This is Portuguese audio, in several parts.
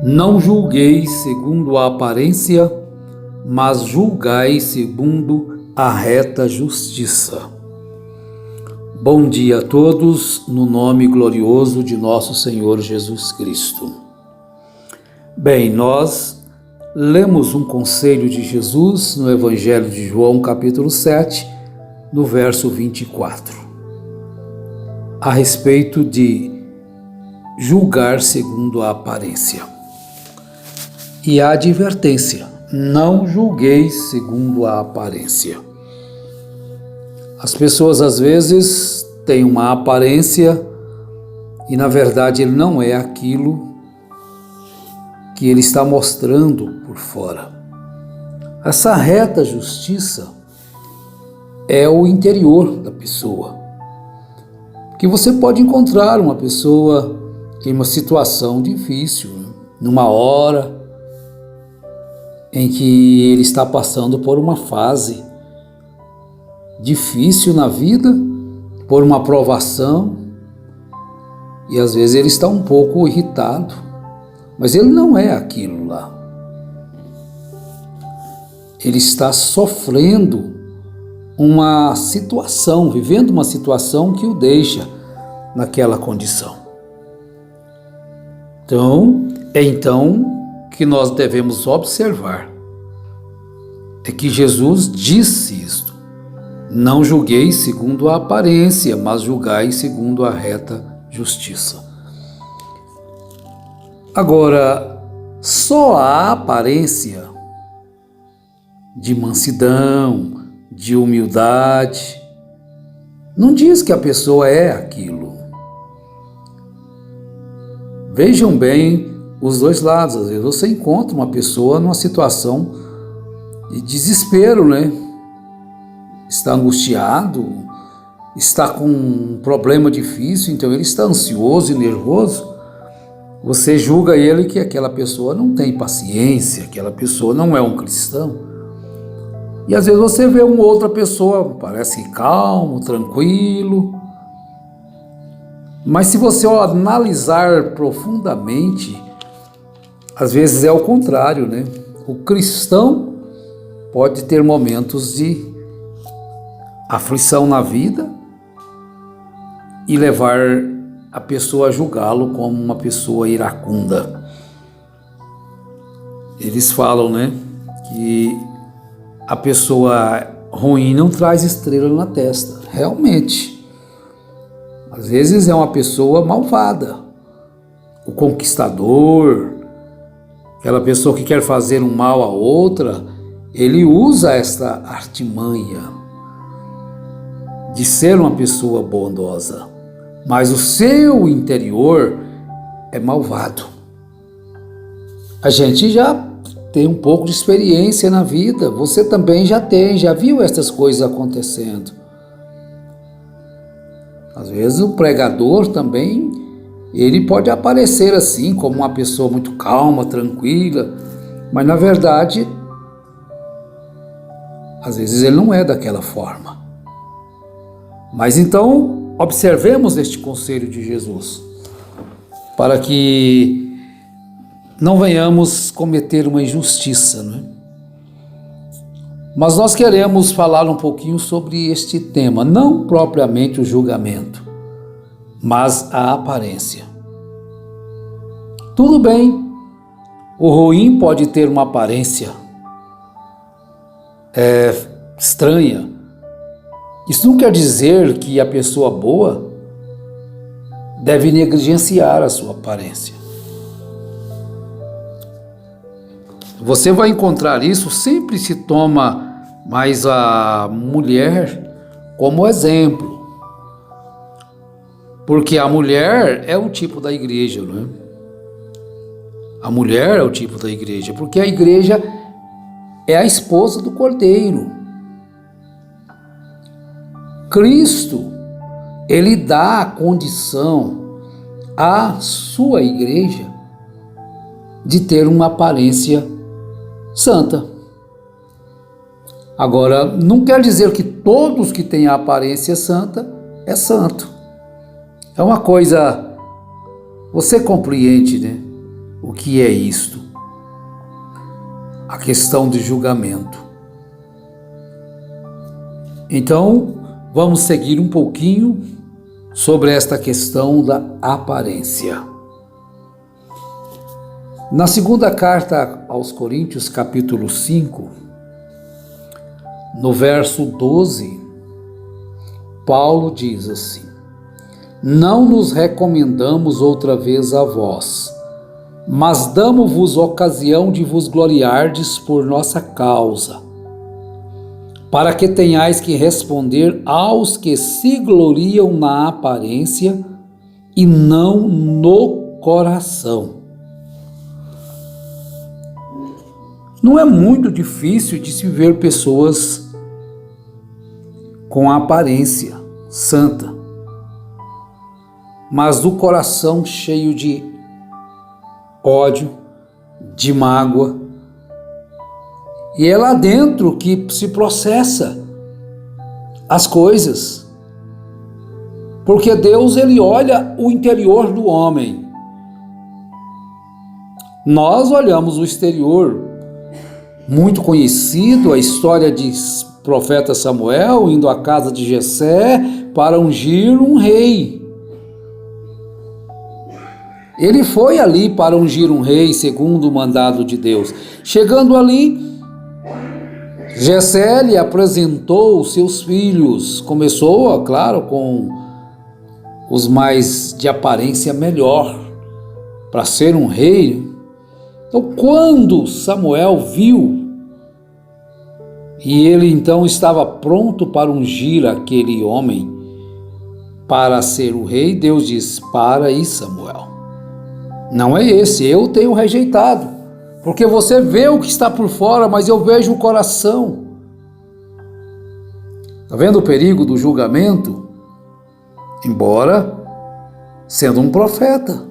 Não julgueis segundo a aparência, mas julgai segundo a reta justiça. Bom dia a todos, no nome glorioso de nosso Senhor Jesus Cristo. Bem, nós lemos um conselho de Jesus no Evangelho de João, capítulo 7, no verso 24, a respeito de julgar segundo a aparência. E a advertência: não julgueis segundo a aparência. As pessoas às vezes têm uma aparência e na verdade ele não é aquilo que ele está mostrando por fora. Essa reta justiça é o interior da pessoa. Porque você pode encontrar uma pessoa em uma situação difícil, numa hora em que ele está passando por uma fase difícil na vida, por uma provação, e às vezes ele está um pouco irritado, mas ele não é aquilo lá. Ele está sofrendo uma situação, vivendo uma situação que o deixa naquela condição. Então, é que nós devemos observar é que Jesus disse isto: não julgueis segundo a aparência, mas julgai segundo a reta justiça. Agora, só a aparência de mansidão, de humildade, não diz que a pessoa é aquilo. Vejam bem os dois lados. Às vezes você encontra uma pessoa numa situação de desespero, Está angustiado, está com um problema difícil, então ele está ansioso e nervoso. Você julga ele que aquela pessoa não tem paciência, aquela pessoa não é um cristão. E às vezes você vê uma outra pessoa, parece calmo, tranquilo. Mas se você analisar profundamente, às vezes é o contrário, O cristão pode ter momentos de aflição na vida e levar a pessoa a julgá-lo como uma pessoa iracunda. Eles falam, que a pessoa ruim não traz estrela na testa. Realmente. Às vezes é uma pessoa malvada. O conquistador, aquela pessoa que quer fazer um mal a outra, ele usa esta artimanha de ser uma pessoa bondosa, mas o seu interior é malvado. A gente já tem um pouco de experiência na vida, você também já viu essas coisas acontecendo. Às vezes o pregador também, ele pode aparecer assim, como uma pessoa muito calma, tranquila, mas na verdade, às vezes ele não é daquela forma. Mas então, observemos este conselho de Jesus, para que não venhamos cometer uma injustiça, Mas nós queremos falar um pouquinho sobre este tema, não propriamente o julgamento, mas a aparência. Tudo bem, o ruim pode ter uma aparência estranha. Isso não quer dizer que a pessoa boa deve negligenciar a sua aparência. Você vai encontrar isso, sempre se toma mais a mulher como exemplo. Porque a mulher é o tipo da igreja, A mulher é o tipo da igreja, porque a igreja é a esposa do Cordeiro. Cristo, ele dá a condição à sua igreja de ter uma aparência santa. Agora, não quer dizer que todos que têm a aparência santa é santo. É uma coisa, você compreende, o que é isto? A questão de julgamento. Então, vamos seguir um pouquinho sobre esta questão da aparência. Na segunda carta aos Coríntios, capítulo 5, no verso 12, Paulo diz assim: não nos recomendamos outra vez a vós, mas damo-vos ocasião de vos gloriardes por nossa causa, para que tenhais que responder aos que se gloriam na aparência e não no coração. Não é muito difícil de se ver pessoas com aparência santa, mas do coração cheio de ódio, de mágoa. E é lá dentro que se processa as coisas. Porque Deus, ele olha o interior do homem. Nós olhamos o exterior. Muito conhecido a história de profeta Samuel indo à casa de Jessé para ungir um rei. Ele foi ali para ungir um rei segundo o mandado de Deus. Chegando ali, Jessé lhe apresentou os seus filhos. Começou, claro, com os mais de aparência melhor para ser um rei. Então, quando Samuel viu, e ele então estava pronto para ungir aquele homem para ser o rei, Deus diz: para aí, Samuel, não é esse, eu tenho rejeitado, porque você vê o que está por fora, mas eu vejo o coração. Está vendo o perigo do julgamento? Embora sendo um profeta,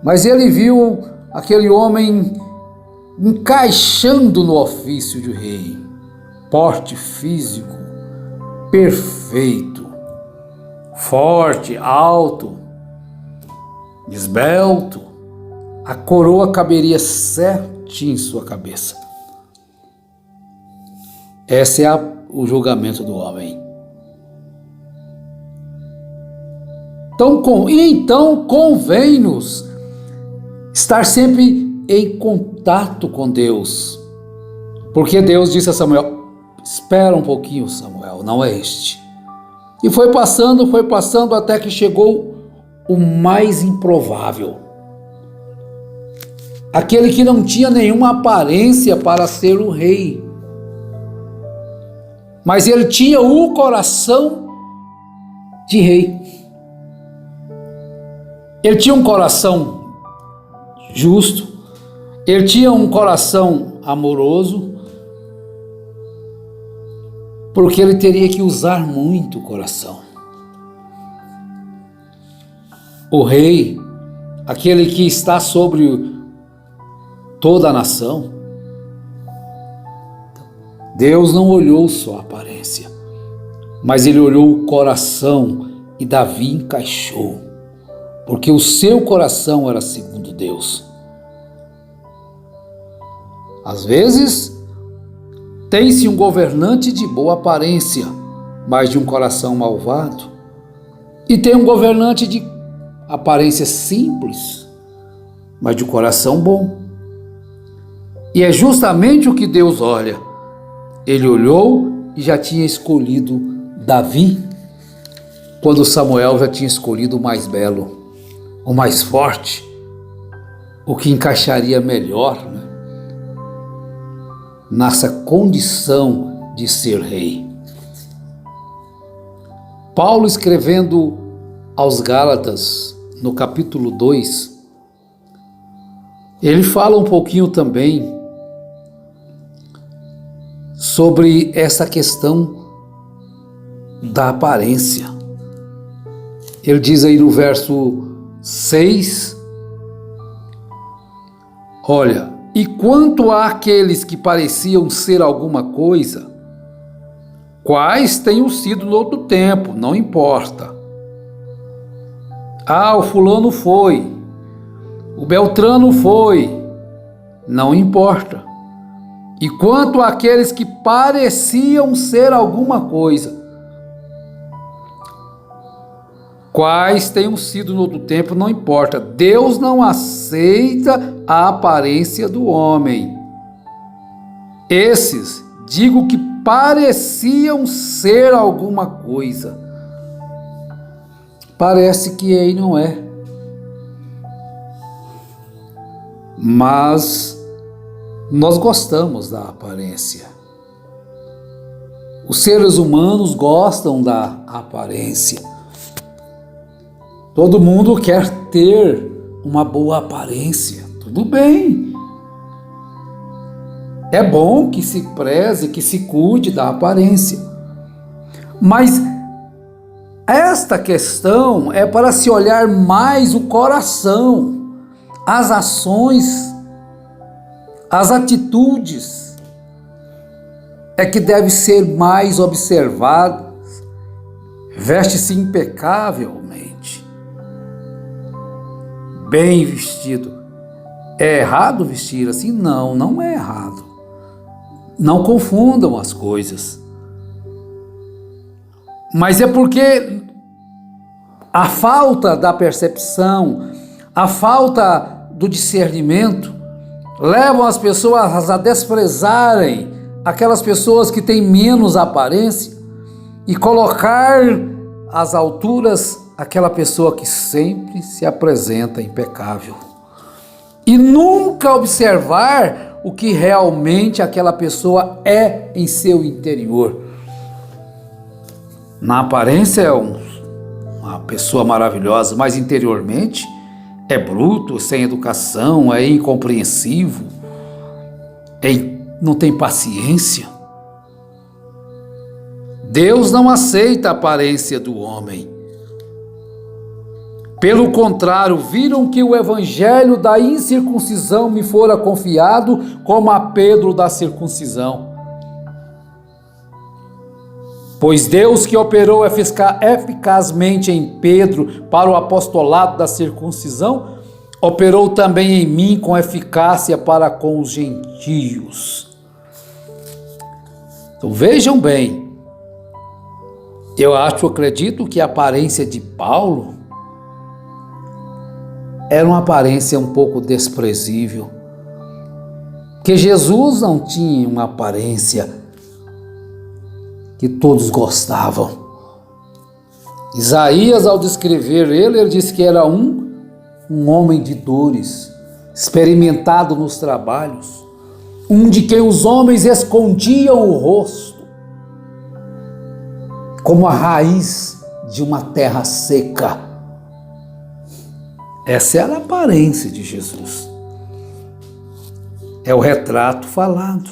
mas ele viu aquele homem encaixando no ofício de rei, porte físico perfeito, forte, alto, esbelto, a coroa caberia certinho em sua cabeça. Esse é o julgamento do homem. Então convém-nos estar sempre em contato com Deus, porque Deus disse a Samuel: espera um pouquinho, Samuel, não é este. E foi passando até que chegou o mais improvável, aquele que não tinha nenhuma aparência para ser o rei, mas ele tinha o coração de rei. Ele tinha um coração justo, ele tinha um coração amoroso, porque ele teria que usar muito o coração. O rei, aquele que está sobre toda a nação, Deus não olhou só a aparência, mas ele olhou o coração, e Davi encaixou, porque o seu coração era segundo Deus. Às vezes, tem-se um governante de boa aparência, mas de um coração malvado. E tem um governante de aparência simples, mas de um coração bom. E é justamente o que Deus olha. Ele olhou e já tinha escolhido Davi, quando Samuel já tinha escolhido o mais belo, o mais forte, o que encaixaria melhor, né, nessa condição de ser rei. Paulo, escrevendo aos Gálatas, no capítulo 2, ele fala um pouquinho também sobre essa questão da aparência. Ele diz aí no verso 6, olha: e quanto àqueles que pareciam ser alguma coisa, quais tenham sido no outro tempo, não importa. Ah, o fulano foi, O Beltrano foi, não importa. E quanto àqueles que pareciam ser alguma coisa, quais tenham sido no outro tempo, não importa. Deus não aceita a aparência do homem. Esses, digo que pareciam ser alguma coisa. Parece que aí não é. Mas nós gostamos da aparência. Os seres humanos gostam da aparência. Todo mundo quer ter uma boa aparência. Tudo bem. É bom que se preze, que se cuide da aparência. Mas esta questão é para se olhar mais o coração, as ações, as atitudes, é que deve ser mais observadas. Veste-se impecavelmente, bem vestido. É errado vestir assim? Não, não é errado. Não confundam as coisas. Mas é porque a falta da percepção, a falta do discernimento, levam as pessoas a desprezarem aquelas pessoas que têm menos aparência e colocar às alturas aquela pessoa que sempre se apresenta impecável. E nunca observar o que realmente aquela pessoa é em seu interior. Na aparência é uma pessoa maravilhosa, mas interiormente é bruto, sem educação, é incompreensivo, não tem paciência. Deus não aceita a aparência do homem. Pelo contrário, viram que o evangelho da incircuncisão me fora confiado como a Pedro da circuncisão. Pois Deus que operou eficazmente em Pedro para o apostolado da circuncisão, operou também em mim com eficácia para com os gentios. Então vejam bem, acredito que a aparência de Paulo era uma aparência um pouco desprezível, que Jesus não tinha uma aparência que todos gostavam. Isaías, ao descrever ele disse que era um homem de dores, experimentado nos trabalhos, um de quem os homens escondiam o rosto, como a raiz de uma terra seca. Essa era a aparência de Jesus. É o retrato falado.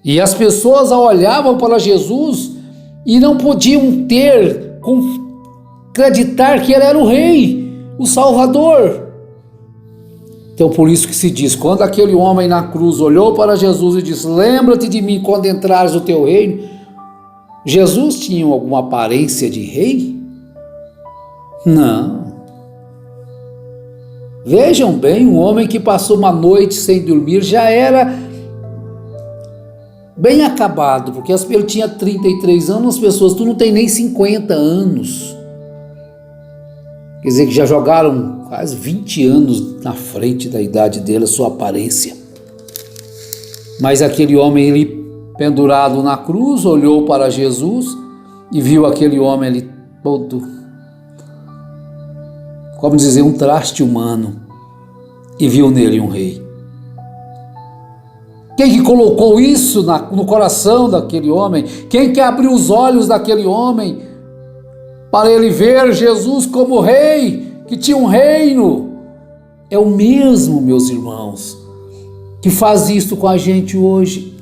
E as pessoas olhavam para Jesus e não podiam acreditar que ele era o rei, o Salvador. Então por isso que se diz, quando aquele homem na cruz olhou para Jesus e disse, lembra-te de mim quando entrares no teu reino, Jesus tinha alguma aparência de rei? Não. Vejam bem, um homem que passou uma noite sem dormir já era bem acabado, porque ele tinha 33 anos, as pessoas, tu não tem nem 50 anos. Quer dizer que já jogaram quase 20 anos na frente da idade dele, a sua aparência. Mas aquele homem, ele pendurado na cruz, olhou para Jesus e viu aquele homem ali todo, como dizer, um traste humano, e viu nele um rei. Quem que colocou isso no coração daquele homem? Quem que abriu os olhos daquele homem para ele ver Jesus como rei, que tinha um reino? É o mesmo, meus irmãos, que faz isso com a gente hoje.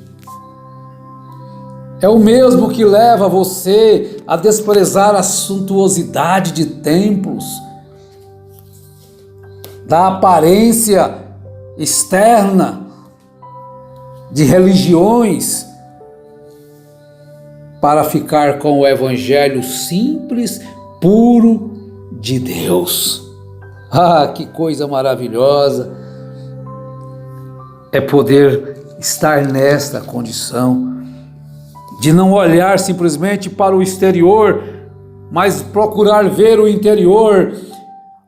É o mesmo que leva você a desprezar a suntuosidade de templos, da aparência externa de religiões, para ficar com o evangelho simples, puro, de Deus. Ah, que coisa maravilhosa é poder estar nesta condição de não olhar simplesmente para o exterior, mas procurar ver o interior,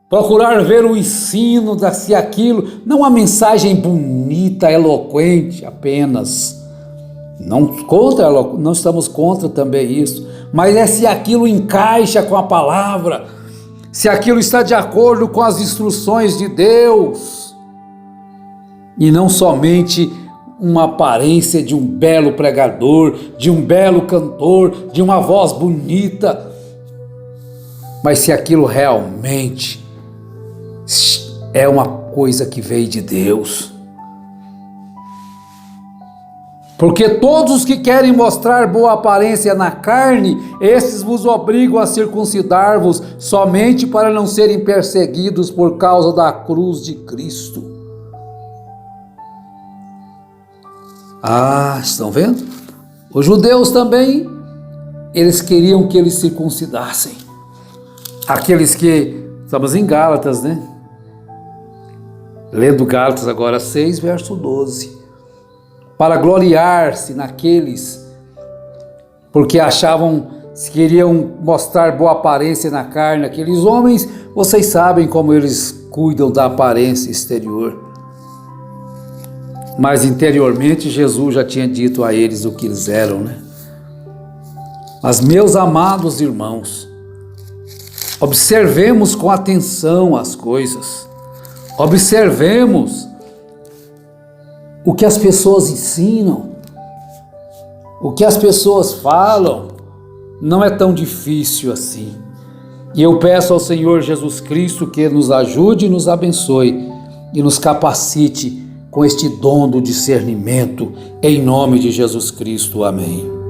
procurar ver o ensino, se aquilo, não uma mensagem bonita, eloquente apenas. Não estamos contra também isso, mas é se aquilo encaixa com a palavra, se aquilo está de acordo com as instruções de Deus, e não somente uma aparência de um belo pregador, de um belo cantor, de uma voz bonita, mas se aquilo realmente é uma coisa que veio de Deus. Porque todos os que querem mostrar boa aparência na carne, esses vos obrigam a circuncidar-vos somente para não serem perseguidos por causa da cruz de Cristo. Ah, estão vendo? Os judeus também, eles queriam que eles circuncidassem. Aqueles que, estamos em Gálatas, né? Lendo Gálatas agora 6, verso 12. Para gloriar-se naqueles, porque queriam mostrar boa aparência na carne. Aqueles homens, vocês sabem como eles cuidam da aparência exterior. Mas interiormente Jesus já tinha dito a eles o que eles eram, né? Mas meus amados irmãos, observemos com atenção as coisas. Observemos o que as pessoas ensinam, o que as pessoas falam. Não é tão difícil assim. E eu peço ao Senhor Jesus Cristo que nos ajude e nos abençoe e nos capacite com este dom do discernimento, em nome de Jesus Cristo. Amém.